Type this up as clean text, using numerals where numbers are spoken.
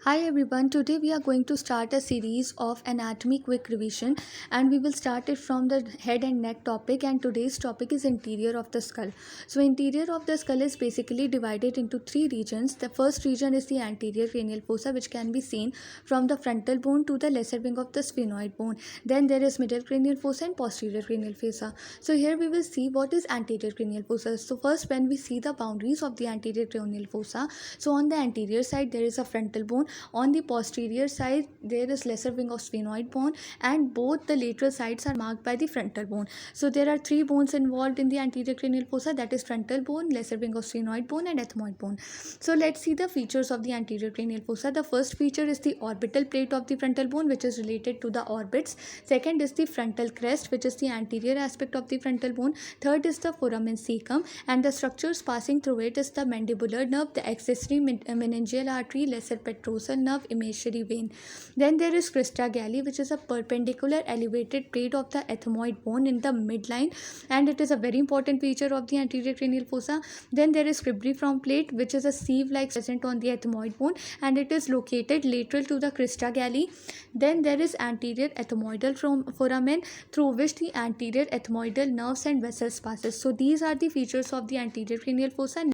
Hi everyone, today we are going to start a series of anatomy quick revision and we will start it from the head and neck topic, and today's topic is interior of the skull. So interior of the skull is basically divided into three regions. The first region is the anterior cranial fossa, which can be seen from the frontal bone to the lesser wing of the sphenoid bone. Then there is middle cranial fossa and posterior cranial fossa. So here we will see what is anterior cranial fossa. So first, when we see the boundaries of the anterior cranial fossa, so on the anterior side there is a frontal bone. On the posterior side there is lesser wing of sphenoid bone, and both the lateral sides are marked by the frontal bone. So there are three bones involved in the anterior cranial fossa, that is frontal bone, lesser wing of sphenoid bone and ethmoid bone. So let's see the features of the anterior cranial fossa. The first feature is the orbital plate of the frontal bone, which is related to the orbits. Second is the frontal crest, which is the anterior aspect of the frontal bone. Third is the foramen caecum, and the structures passing through it is the mandibular nerve, the accessory meningeal artery, lesser petrosal nerve, imaginary vein. Then there is crista galli, which is a perpendicular elevated plate of the ethmoid bone in the midline, and it is a very important feature of the anterior cranial fossa. Then there is cribriform plate, which is a sieve like present on the ethmoid bone, and it is located lateral to the crista galli. Then there is anterior ethmoidal foramen, through which the anterior ethmoidal nerves and vessels passes. So these are the features of the anterior cranial fossa.